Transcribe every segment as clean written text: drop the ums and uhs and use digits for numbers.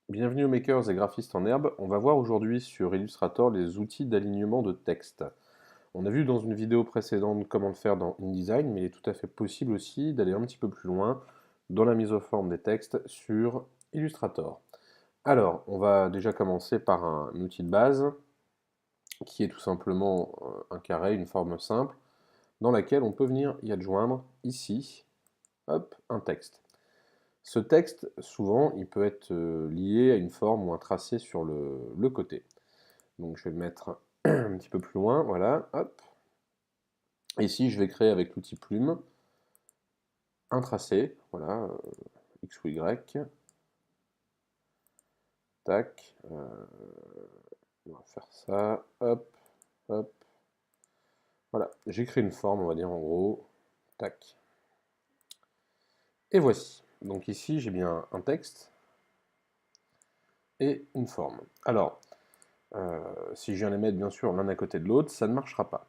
Bienvenue aux makers et graphistes en herbe. On va voir aujourd'hui sur Illustrator les outils d'alignement de texte. On a vu dans une vidéo précédente comment le faire dans InDesign, mais il est tout à fait possible aussi d'aller un petit peu plus loin dans la mise au forme des textes sur Illustrator. Alors, on va déjà commencer par un outil de base qui est tout simplement un carré, une forme simple, dans laquelle on peut venir y adjoindre ici, hop, un texte. Ce texte, souvent, il peut être lié à une forme ou un tracé sur le côté. Donc je vais le mettre un petit peu plus loin, voilà, hop. Ici, je vais créer avec l'outil plume un tracé, voilà, X ou Y, tac, on va faire ça, hop, hop, voilà. J'ai créé une forme, on va dire en gros, tac. Et voici. Donc ici, j'ai bien un texte et une forme. Alors, si je viens les mettre bien sûr l'un à côté de l'autre, ça ne marchera pas.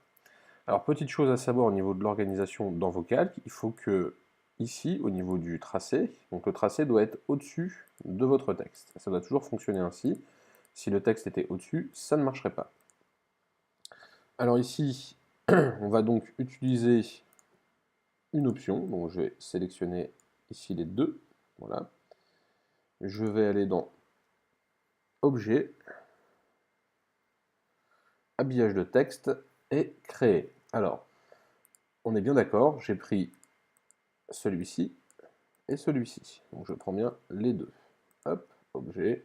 Alors, petite chose à savoir au niveau de l'organisation dans vos calques, il faut que, ici, au niveau du tracé, donc le tracé doit être au-dessus de votre texte. Ça doit toujours fonctionner ainsi. Si le texte était au-dessus, ça ne marcherait pas. Alors ici, on va donc utiliser une option. Donc je vais sélectionner ici les deux. Voilà. Je vais aller dans Objet, Habillage de texte et Créer. Alors, on est bien d'accord, j'ai pris celui-ci et celui-ci. Donc je prends bien les deux. Hop, objet,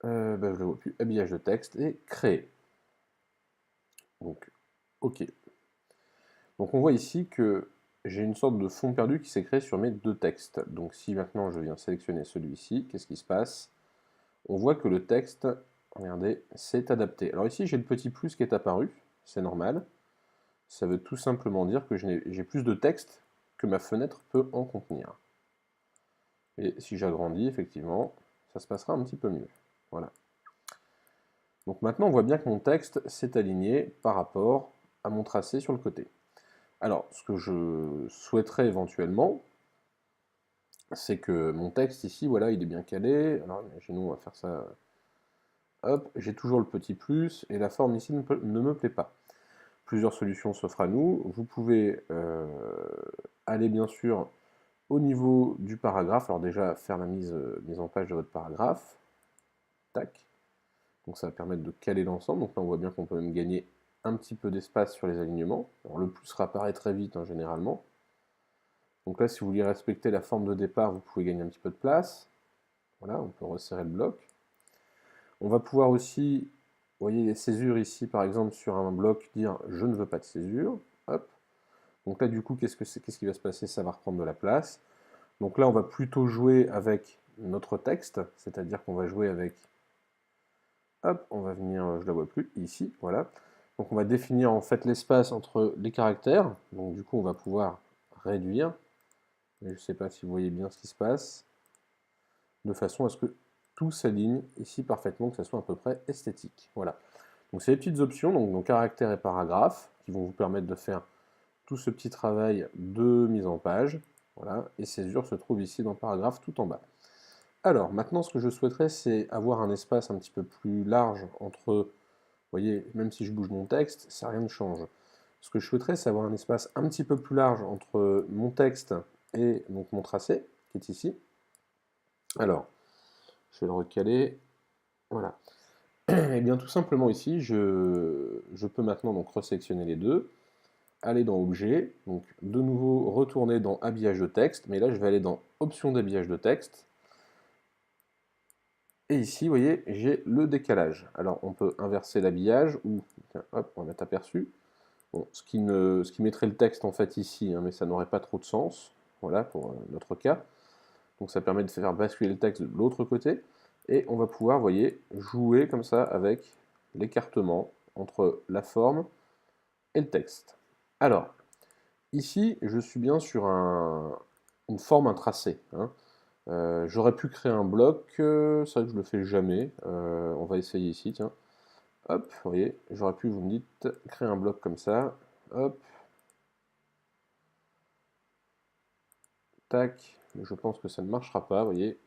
je ne le vois plus, habillage de texte et créer. Donc, ok. Donc on voit ici que j'ai une sorte de fond perdu qui s'est créé sur mes deux textes. Donc si maintenant je viens sélectionner celui-ci, qu'est-ce qui se passe? On voit que le texte, regardez, s'est adapté. Alors ici j'ai le petit plus qui est apparu, c'est normal. Ça veut tout simplement dire que j'ai plus de texte que ma fenêtre peut en contenir. Et si j'agrandis, effectivement, ça se passera un petit peu mieux. Voilà. Donc maintenant, on voit bien que mon texte s'est aligné par rapport à mon tracé sur le côté. Alors, ce que je souhaiterais éventuellement, c'est que mon texte ici, voilà, il est bien calé. Alors, imaginons, on va faire ça. Hop, j'ai toujours le petit plus, et la forme ici ne me plaît pas. Plusieurs solutions s'offrent à nous. Vous pouvez aller, bien sûr, au niveau du paragraphe. Alors déjà, faire la mise en page de votre paragraphe. Tac. Donc ça va permettre de caler l'ensemble. Donc là, on voit bien qu'on peut même gagner un petit peu d'espace sur les alignements. Alors le plus réapparaît très vite, hein, généralement. Donc là, si vous voulez respecter la forme de départ, vous pouvez gagner un petit peu de place. Voilà, on peut resserrer le bloc. On va pouvoir aussi, vous voyez les césures ici, par exemple, sur un bloc, dire « je ne veux pas de césure ». Hop. Donc là, du coup, qu'est-ce qui va se passer? Ça va reprendre de la place. Donc là, on va plutôt jouer avec notre texte, c'est-à-dire qu'on va jouer avec... Hop, on va venir, je la vois plus, ici, voilà. Donc on va définir en fait l'espace entre les caractères. Donc du coup, on va pouvoir réduire. Je ne sais pas si vous voyez bien ce qui se passe. De façon à ce que tout s'aligne ici parfaitement, que ça soit à peu près esthétique. Voilà. Donc c'est les petites options, donc caractères et paragraphes, qui vont vous permettre de faire tout ce petit travail de mise en page. Voilà. Et césure se trouve ici dans le paragraphe tout en bas. Alors, maintenant, ce que je souhaiterais, c'est avoir un espace un petit peu plus large entre, vous voyez, même si je bouge mon texte, ça rien ne change. Ce que je souhaiterais, c'est avoir un espace un petit peu plus large entre mon texte et donc mon tracé, qui est ici. Alors, je vais le recaler, voilà. Et bien tout simplement ici, je peux maintenant donc resélectionner les deux, aller dans Objet, donc de nouveau retourner dans Habillage de texte, mais là je vais aller dans Options d'habillage de texte, et ici, vous voyez, j'ai le décalage. Alors on peut inverser l'habillage, ou, tiens, hop, on va mettre aperçu. Bon, ce qui mettrait le texte en fait ici, hein, mais ça n'aurait pas trop de sens, voilà, pour notre cas. Donc ça permet de faire basculer le texte de l'autre côté, et on va pouvoir, vous voyez, jouer comme ça avec l'écartement entre la forme et le texte. Alors, ici, je suis bien sur une forme, un tracé. Hein. J'aurais pu créer un bloc, c'est vrai que je le fais jamais. On va essayer ici, tiens. Hop, vous voyez, j'aurais pu, vous me dites, créer un bloc comme ça. Hop, tac. Je pense que ça ne marchera pas, vous voyez.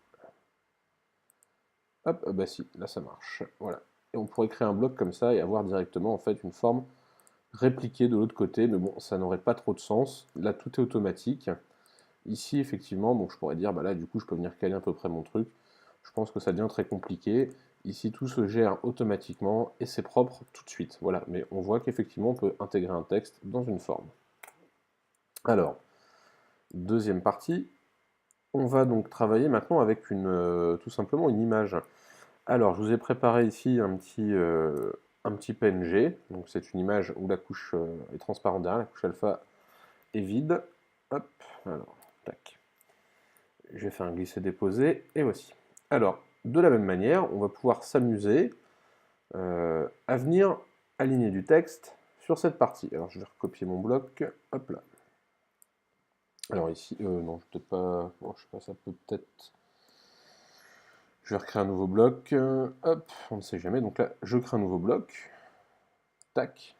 Hop, bah si, là ça marche. Voilà. Et on pourrait créer un bloc comme ça et avoir directement en fait une forme répliquée de l'autre côté, mais bon, ça n'aurait pas trop de sens. Là, tout est automatique. Ici, effectivement, bon, je pourrais dire, bah là, du coup, je peux venir caler à peu près mon truc. Je pense que ça devient très compliqué. Ici, tout se gère automatiquement et c'est propre tout de suite. Voilà, mais on voit qu'effectivement, on peut intégrer un texte dans une forme. Alors, deuxième partie, on va donc travailler maintenant avec tout simplement une image. Alors, je vous ai préparé ici un petit PNG. Donc, c'est une image où la couche est transparente derrière, la couche alpha est vide. Hop, alors, tac. Je vais faire un glisser-déposer, et voici. Alors, de la même manière, on va pouvoir s'amuser à venir aligner du texte sur cette partie. Alors, je vais recopier mon bloc, hop là. Alors ici, non, je peut-être pas, bon, je sais pas, ça peut peut-être... Je vais recréer un nouveau bloc, hop, on ne sait jamais, donc là, je crée un nouveau bloc, tac.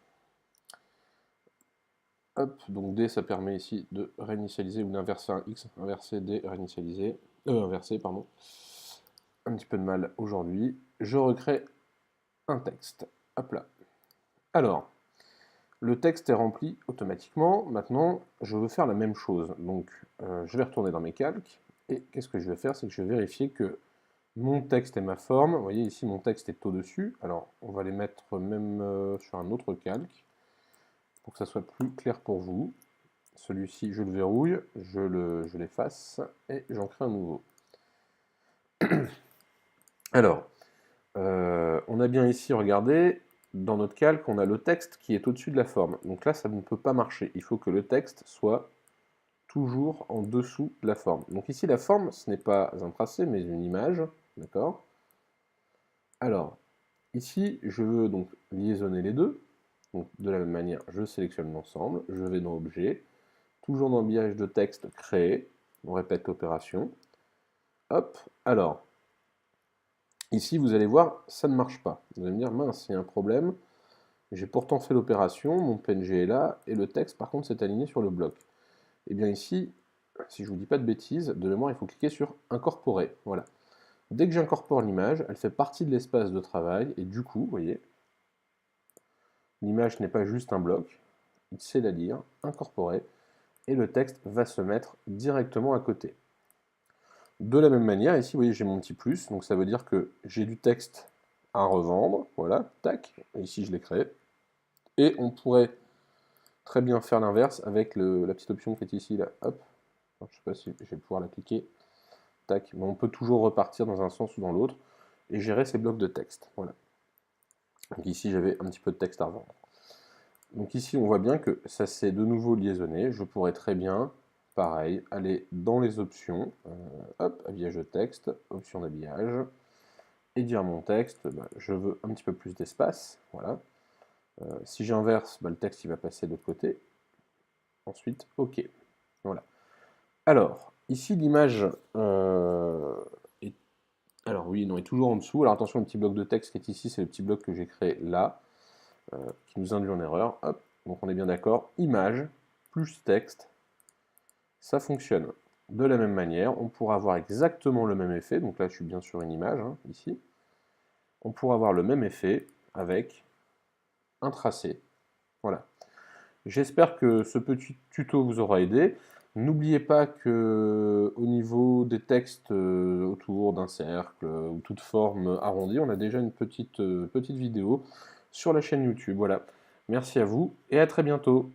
Hop, donc D, ça permet ici de réinitialiser ou d'inverser un X, inverser D, réinitialiser, inverser, pardon. Un petit peu de mal aujourd'hui. Je recrée un texte. Hop là. Alors, le texte est rempli automatiquement. Maintenant, je veux faire la même chose. Donc, je vais retourner dans mes calques. Et qu'est-ce que je vais faire? C'est que je vais vérifier que mon texte et ma forme, vous voyez ici, mon texte est au-dessus. Alors, on va les mettre même sur un autre calque pour que ça soit plus clair pour vous. Celui-ci, je le verrouille, je l'efface et j'en crée un nouveau. Alors, on a bien ici, regardez, dans notre calque, on a le texte qui est au-dessus de la forme. Donc là, ça ne peut pas marcher. Il faut que le texte soit toujours en dessous de la forme. Donc ici, la forme, ce n'est pas un tracé, mais une image. D'accord? Alors, ici, je veux donc liaisonner les deux. Donc, de la même manière, je sélectionne l'ensemble, je vais dans Objet, toujours dans Habillage de texte, Créer, on répète l'opération. Hop, alors, ici, vous allez voir, ça ne marche pas. Vous allez me dire, mince, il y a un problème. J'ai pourtant fait l'opération, mon PNG est là, et le texte, par contre, s'est aligné sur le bloc. Et bien ici, si je ne vous dis pas de bêtises, de mémoire, il faut cliquer sur Incorporer. Voilà. Dès que j'incorpore l'image, elle fait partie de l'espace de travail, et du coup, vous voyez, l'image n'est pas juste un bloc, il sait la lire, incorporer, et le texte va se mettre directement à côté. De la même manière, ici, vous voyez, j'ai mon petit plus, donc ça veut dire que j'ai du texte à revendre, voilà, tac, ici je l'ai créé, et on pourrait très bien faire l'inverse avec la petite option qui est ici, là, hop, je ne sais pas si je vais pouvoir la cliquer, tac, mais on peut toujours repartir dans un sens ou dans l'autre, et gérer ces blocs de texte, voilà. Donc ici, j'avais un petit peu de texte à revendre. Donc ici, on voit bien que ça s'est de nouveau liaisonné, je pourrais très bien, pareil, aller dans les options, hop, habillage de texte, option d'habillage, et dire à mon texte, bah, je veux un petit peu plus d'espace, voilà. Si j'inverse, bah, le texte il va passer de l'autre côté. Ensuite, OK. Voilà. Alors, ici l'image est... Alors oui, non, est toujours en dessous. Alors attention, le petit bloc de texte qui est ici, c'est le petit bloc que j'ai créé là, qui nous induit en erreur. Hop, donc on est bien d'accord. Image plus texte, ça fonctionne. De la même manière, on pourra avoir exactement le même effet. Donc là, je suis bien sur une image, hein, ici. On pourra avoir le même effet avec un tracé. Voilà. J'espère que ce petit tuto vous aura aidé. N'oubliez pas que au niveau des textes autour d'un cercle ou toute forme arrondie, on a déjà une petite vidéo sur la chaîne YouTube. Voilà. Merci à vous et à très bientôt.